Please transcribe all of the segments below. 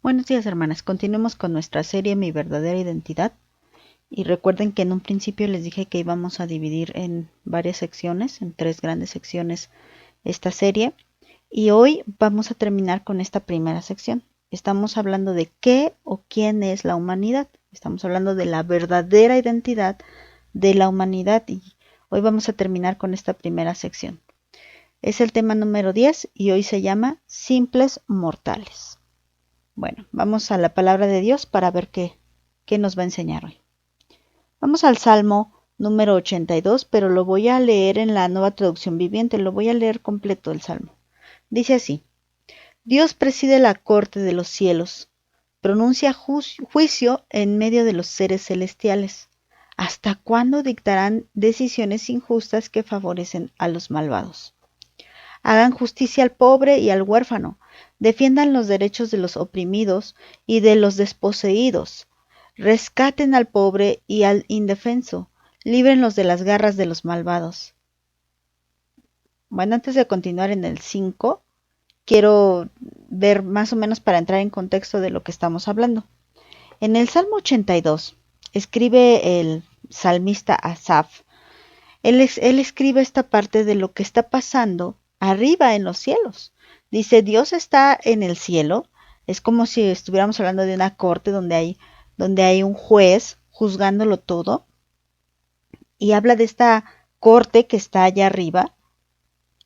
Buenos días, hermanas. Continuemos con nuestra serie Mi verdadera identidad. Y recuerden que en un principio les dije que íbamos a dividir en varias secciones, en 3 grandes secciones, esta serie. Y hoy vamos a terminar con esta primera sección. Estamos hablando de qué o quién es la humanidad. Estamos hablando de la verdadera identidad de la humanidad. Y hoy vamos a terminar con esta primera sección. Es el tema número 10 y hoy se llama Simples Mortales. Bueno, vamos a la palabra de Dios para ver qué nos va a enseñar hoy. Vamos al Salmo número 82, pero lo voy a leer en la Nueva Traducción Viviente, lo voy a leer completo el Salmo. Dice así: Dios preside la corte de los cielos, pronuncia juicio en medio de los seres celestiales. ¿Hasta cuándo dictarán decisiones injustas que favorecen a los malvados? Hagan justicia al pobre y al huérfano, defiendan los derechos de los oprimidos y de los desposeídos, rescaten al pobre y al indefenso, líbrenlos de las garras de los malvados. Bueno, antes de continuar en el 5, quiero ver más o menos para entrar en contexto de lo que estamos hablando. En el Salmo 82, escribe el salmista Asaf. Él escribe esta parte de lo que está pasando arriba en los cielos. Dice, Dios está en el cielo. Es como si estuviéramos hablando de una corte donde hay un juez juzgándolo todo. Y habla de esta corte que está allá arriba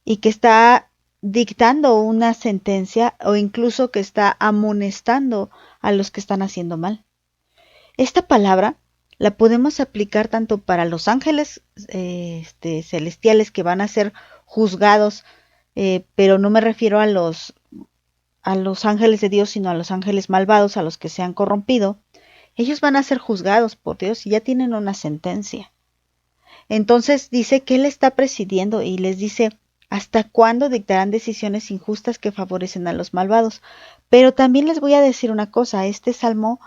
y que está dictando una sentencia o incluso que está amonestando a los que están haciendo mal. Esta palabra la podemos aplicar tanto para los ángeles celestiales que van a ser juzgados, pero no me refiero a los ángeles de Dios, sino a los ángeles malvados, a los que se han corrompido. Ellos van a ser juzgados por Dios y ya tienen una sentencia. Entonces dice que Él está presidiendo y les dice, ¿hasta cuándo dictarán decisiones injustas que favorecen a los malvados? Pero también les voy a decir una cosa, este salmo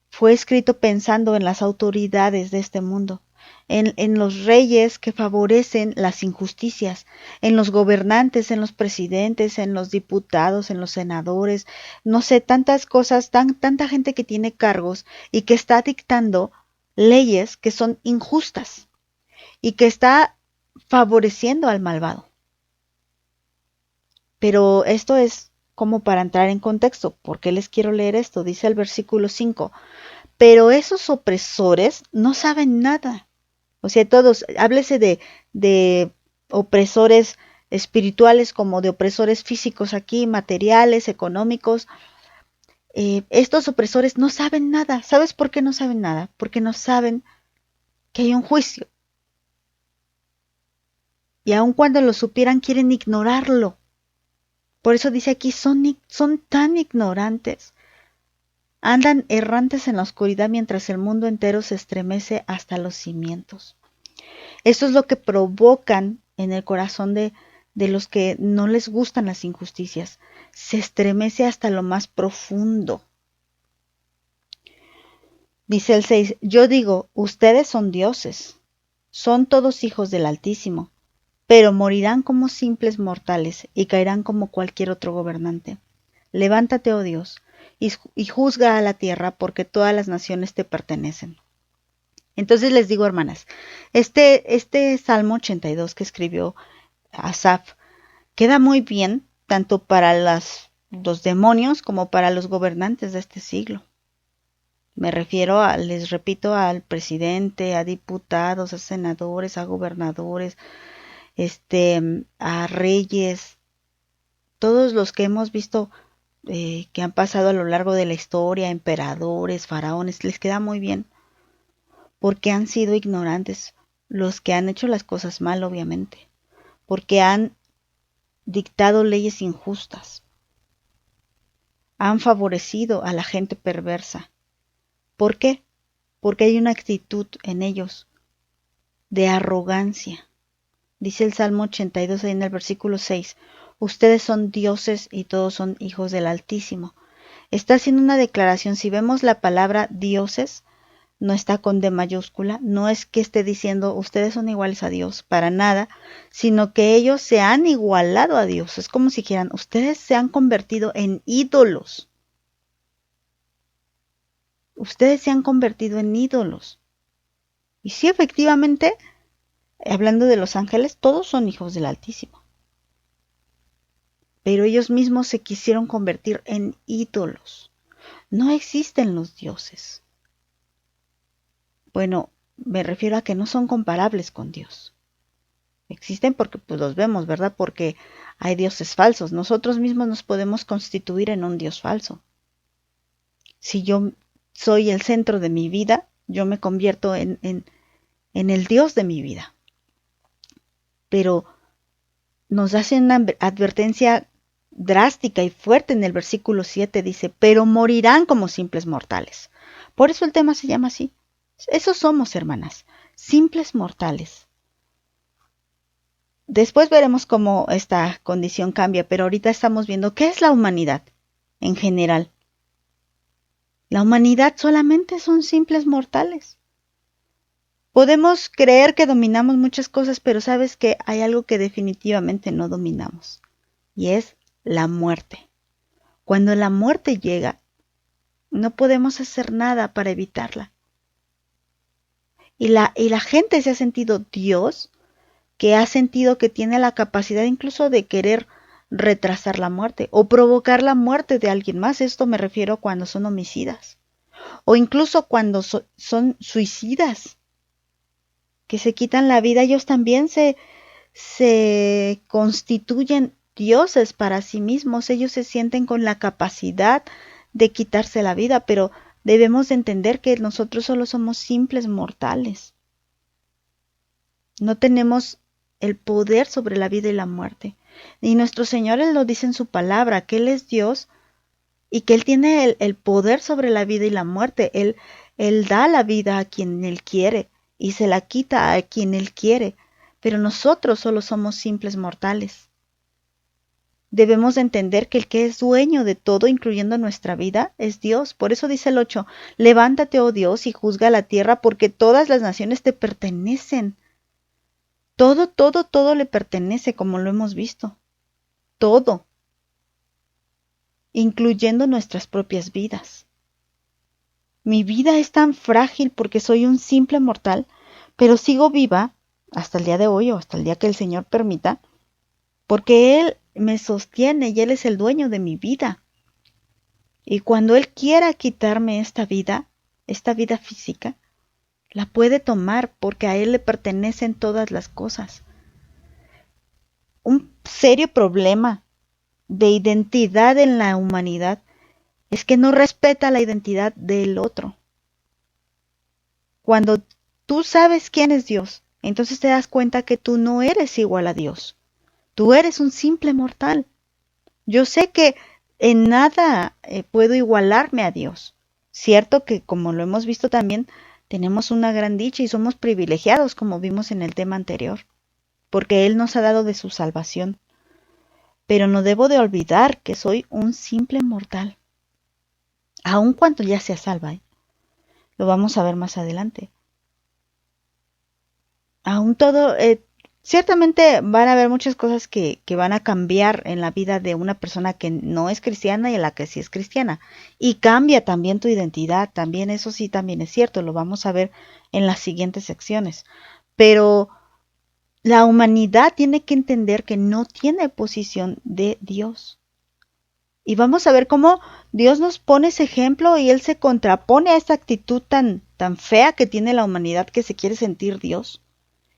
fue escrito pensando en las autoridades de este mundo, en los reyes que favorecen las injusticias, en los gobernantes, en los presidentes, en los diputados, en los senadores, no sé, tantas cosas, tanta gente que tiene cargos y que está dictando leyes que son injustas y que está favoreciendo al malvado. Pero esto es como para entrar en contexto. ¿Por qué les quiero leer esto? Dice el versículo 5. Pero esos opresores no saben nada. O sea, todos, háblese de opresores espirituales como de opresores físicos aquí, materiales, económicos. Estos opresores no saben nada. ¿Sabes por qué no saben nada? Porque no saben que hay un juicio. Y aun cuando lo supieran, quieren ignorarlo. Por eso dice aquí, son tan ignorantes. Andan errantes en la oscuridad mientras el mundo entero se estremece hasta los cimientos. Eso es lo que provocan en el corazón de los que no les gustan las injusticias. Se estremece hasta lo más profundo. Dice el 6, yo digo, ustedes son dioses, son todos hijos del Altísimo, pero morirán como simples mortales y caerán como cualquier otro gobernante. Levántate, oh Dios, y juzga a la tierra, porque todas las naciones te pertenecen. Entonces les digo, hermanas, este Salmo 82 que escribió Asaf queda muy bien tanto para los demonios como para los gobernantes de este siglo. Me refiero les repito, al presidente, a diputados, a senadores, a gobernadores, a reyes, todos los que hemos visto que han pasado a lo largo de la historia, emperadores, faraones, les queda muy bien, porque han sido ignorantes, los que han hecho las cosas mal, obviamente, porque han dictado leyes injustas, han favorecido a la gente perversa. ¿Por qué? Porque hay una actitud en ellos de arrogancia. Dice el Salmo 82 ahí en el versículo 6, ustedes son dioses y todos son hijos del Altísimo. Está haciendo una declaración. Si vemos la palabra dioses, no está con D mayúscula, no es que esté diciendo ustedes son iguales a Dios, para nada, sino que ellos se han igualado a Dios. Es como si dijeran, ustedes se han convertido en ídolos. ustedes se han convertido en ídolos. Y sí, efectivamente, hablando de los ángeles, todos son hijos del Altísimo. Pero ellos mismos se quisieron convertir en ídolos. No existen los dioses. Bueno, me refiero a que no son comparables con Dios. Existen porque pues los vemos, ¿verdad? Porque hay dioses falsos. Nosotros mismos nos podemos constituir en un dios falso. Si yo soy el centro de mi vida, yo me convierto en el Dios de mi vida. Pero nos hace una advertencia drástica y fuerte en el versículo 7, dice, pero morirán como simples mortales. Por eso el tema se llama así. Eso somos, hermanas, simples mortales. Después veremos cómo esta condición cambia, pero ahorita estamos viendo qué es la humanidad en general. La humanidad solamente son simples mortales. Podemos creer que dominamos muchas cosas, pero sabes que hay algo que definitivamente no dominamos, y es la muerte. Cuando la muerte llega, no podemos hacer nada para evitarla. Y la gente se ha sentido Dios, que ha sentido que tiene la capacidad incluso de querer retrasar la muerte o provocar la muerte de alguien más. Esto me refiero cuando son homicidas o incluso cuando son suicidas, que se quitan la vida. Ellos también se constituyen dioses para sí mismos. Ellos se sienten con la capacidad de quitarse la vida, pero debemos de entender que nosotros solo somos simples mortales. No tenemos el poder sobre la vida y la muerte. Y nuestro Señor, Él lo dice en su palabra, que Él es Dios y que Él tiene el poder sobre la vida y la muerte. Él da la vida a quien Él quiere y se la quita a quien Él quiere. Pero nosotros solo somos simples mortales. Debemos de entender que el que es dueño de todo, incluyendo nuestra vida, es Dios. Por eso dice el 8, levántate, oh Dios, y juzga la tierra, porque todas las naciones te pertenecen. Todo le pertenece, como lo hemos visto. Todo. Incluyendo nuestras propias vidas. Mi vida es tan frágil porque soy un simple mortal, pero sigo viva hasta el día de hoy o hasta el día que el Señor permita, porque Él me sostiene y Él es el dueño de mi vida. Y cuando Él quiera quitarme esta vida física, la puede tomar porque a Él le pertenecen todas las cosas. Un serio problema de identidad en la humanidad es que no respeta la identidad del otro. Cuando tú sabes quién es Dios, entonces te das cuenta que tú no eres igual a Dios. Tú eres un simple mortal. Yo sé que en nada puedo igualarme a Dios. Cierto que, como lo hemos visto también, tenemos una gran dicha y somos privilegiados, como vimos en el tema anterior, porque Él nos ha dado de su salvación. Pero no debo de olvidar que soy un simple mortal. Aun cuando ya sea salva, lo vamos a ver más adelante. Aún todo, ciertamente van a haber muchas cosas que van a cambiar en la vida de una persona que no es cristiana y en la que sí es cristiana. Y cambia también tu identidad, también eso sí también es cierto, lo vamos a ver en las siguientes secciones. Pero la humanidad tiene que entender que no tiene posición de Dios. Y vamos a ver cómo Dios nos pone ese ejemplo y Él se contrapone a esta actitud tan fea que tiene la humanidad que se quiere sentir Dios.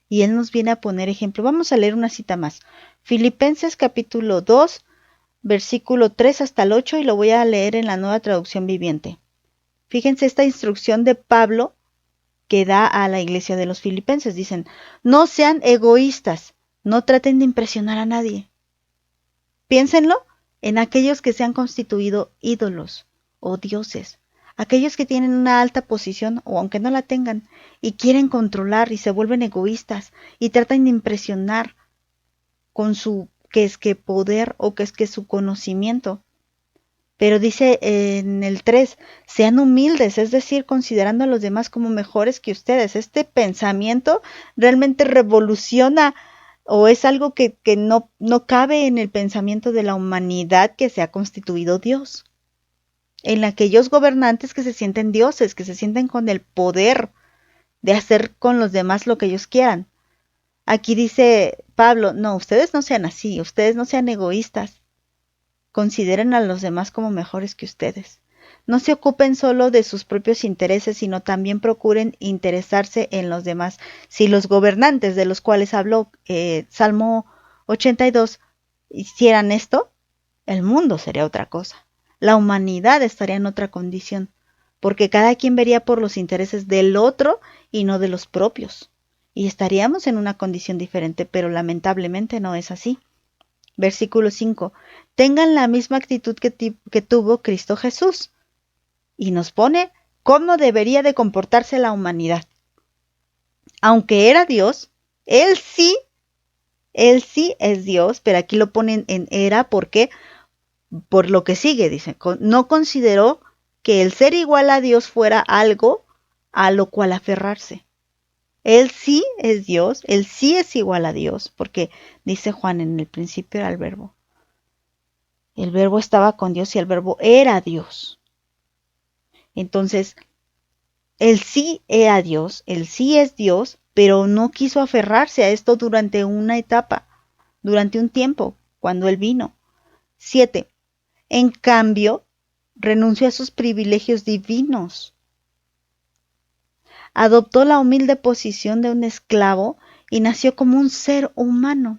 Y Él nos viene a poner ejemplo. Vamos a leer una cita más. Filipenses capítulo 2, versículo 3 hasta el 8, y lo voy a leer en la Nueva Traducción Viviente. Fíjense esta instrucción de Pablo que da a la iglesia de los filipenses. Dicen, no sean egoístas, no traten de impresionar a nadie. Piénsenlo en aquellos que se han constituido ídolos o dioses. Aquellos que tienen una alta posición o aunque no la tengan y quieren controlar y se vuelven egoístas y tratan de impresionar con su poder o su conocimiento. Pero dice en el 3, sean humildes, es decir, considerando a los demás como mejores que ustedes. Este pensamiento realmente revoluciona o es algo que no cabe en el pensamiento de la humanidad que se ha constituido Dios. en aquellos gobernantes que se sienten dioses, que se sienten con el poder de hacer con los demás lo que ellos quieran. Aquí dice Pablo, no, ustedes no sean así, ustedes no sean egoístas, consideren a los demás como mejores que ustedes. No se ocupen solo de sus propios intereses, sino también procuren interesarse en los demás. Si los gobernantes de los cuales habló Salmo 82 hicieran esto, el mundo sería otra cosa. La humanidad estaría en otra condición, porque cada quien vería por los intereses del otro y no de los propios. Y estaríamos en una condición diferente, pero lamentablemente no es así. Versículo 5. Tengan la misma actitud que tuvo Cristo Jesús. Y nos pone cómo debería de comportarse la humanidad. Aunque era Dios, Él sí es Dios, pero aquí lo ponen en era porque por lo que sigue, dice, no consideró que el ser igual a Dios fuera algo a lo cual aferrarse. Él sí es Dios, Él sí es igual a Dios, porque dice Juan, en el principio era el verbo. El verbo estaba con Dios y el verbo era Dios. Entonces, Él sí era Dios, Él sí es Dios, pero no quiso aferrarse a esto durante una etapa, durante un tiempo, cuando Él vino. 7. En cambio, renunció a sus privilegios divinos. Adoptó la humilde posición de un esclavo y nació como un ser humano.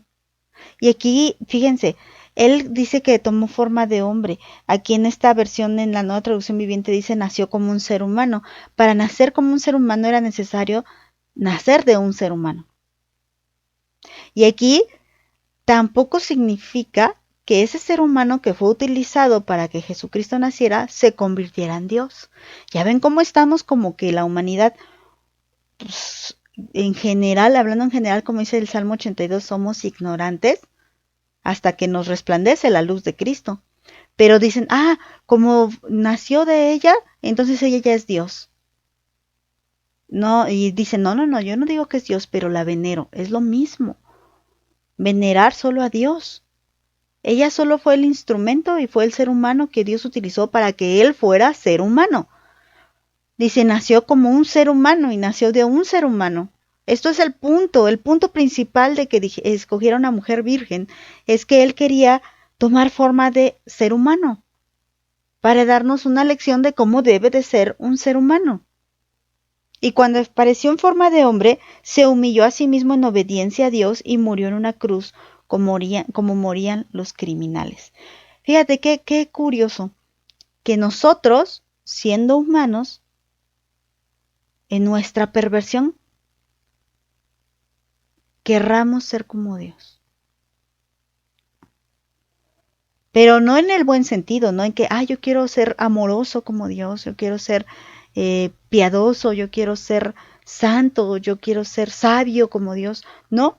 Y aquí, fíjense, él dice que tomó forma de hombre. Aquí en esta versión, en la Nueva Traducción Viviente, dice nació como un ser humano. Para nacer como un ser humano era necesario nacer de un ser humano. Y aquí tampoco significa que ese ser humano que fue utilizado para que Jesucristo naciera se convirtiera en Dios. Ya ven cómo estamos como que la humanidad, pues, en general, hablando en general, como dice el Salmo 82, somos ignorantes hasta que nos resplandece la luz de Cristo. Pero dicen, como nació de ella, entonces ella ya es Dios. No, y dicen, no, yo no digo que es Dios, pero la venero, es lo mismo. Venerar solo a Dios. Ella solo fue el instrumento y fue el ser humano que Dios utilizó para que él fuera ser humano. Dice, nació como un ser humano y nació de un ser humano. Esto es el punto principal de que escogiera una mujer virgen, es que él quería tomar forma de ser humano, para darnos una lección de cómo debe de ser un ser humano. Y cuando apareció en forma de hombre, se humilló a sí mismo en obediencia a Dios y murió en una cruz como morían los criminales. Fíjate qué curioso, que nosotros, siendo humanos, en nuestra perversión, querramos ser como Dios. Pero no en el buen sentido, no en que, yo quiero ser amoroso como Dios, yo quiero ser piadoso, yo quiero ser santo, yo quiero ser sabio como Dios. No,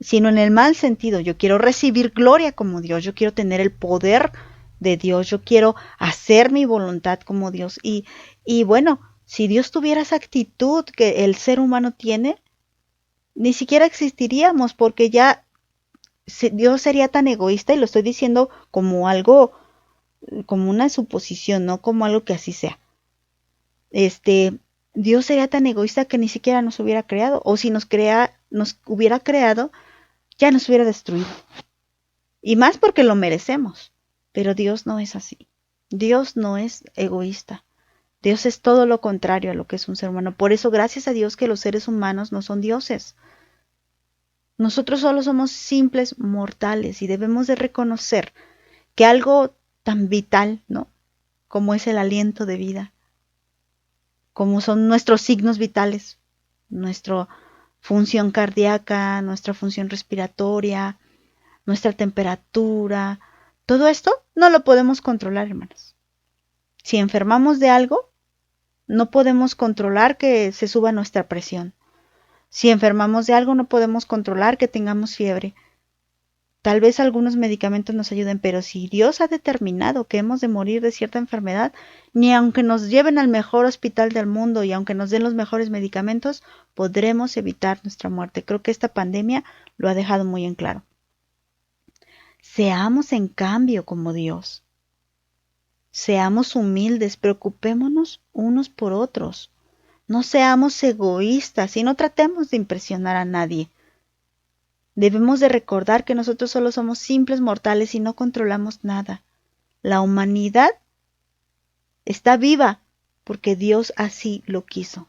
sino en el mal sentido. Yo quiero recibir gloria como Dios, yo quiero tener el poder de Dios, yo quiero hacer mi voluntad como Dios. Y bueno, si Dios tuviera esa actitud que el ser humano tiene, ni siquiera existiríamos, porque ya Dios sería tan egoísta, y lo estoy diciendo como algo, como una suposición, no como algo que así sea. Dios sería tan egoísta que ni siquiera nos hubiera creado, o si nos hubiera creado, ya nos hubiera destruido. Y más porque lo merecemos. Pero Dios no es así. Dios no es egoísta. Dios es todo lo contrario a lo que es un ser humano. Por eso, gracias a Dios que los seres humanos no son dioses. Nosotros solo somos simples mortales y debemos de reconocer que algo tan vital, ¿no?, como es el aliento de vida, como son nuestros signos vitales, nuestra función cardíaca, nuestra función respiratoria, nuestra temperatura, todo esto no lo podemos controlar, hermanos. Si enfermamos de algo, no podemos controlar que se suba nuestra presión. Si enfermamos de algo, no podemos controlar que tengamos fiebre. Tal vez algunos medicamentos nos ayuden, pero si Dios ha determinado que hemos de morir de cierta enfermedad, ni aunque nos lleven al mejor hospital del mundo y aunque nos den los mejores medicamentos, podremos evitar nuestra muerte. Creo que esta pandemia lo ha dejado muy en claro. Seamos en cambio como Dios. Seamos humildes, preocupémonos unos por otros. No seamos egoístas y no tratemos de impresionar a nadie. Debemos de recordar que nosotros solo somos simples mortales y no controlamos nada. La humanidad está viva porque Dios así lo quiso.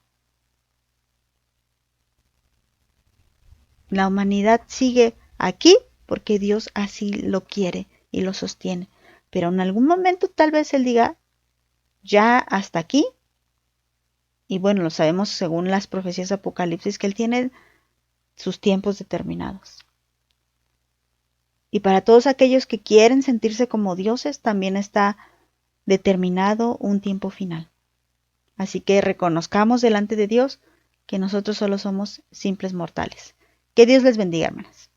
La humanidad sigue aquí porque Dios así lo quiere y lo sostiene. Pero en algún momento tal vez Él diga, ya hasta aquí. Y bueno, lo sabemos según las profecías de Apocalipsis que Él tiene sus tiempos determinados. Y para todos aquellos que quieren sentirse como dioses, también está determinado un tiempo final. Así que reconozcamos delante de Dios que nosotros solo somos simples mortales. Que Dios les bendiga, hermanas.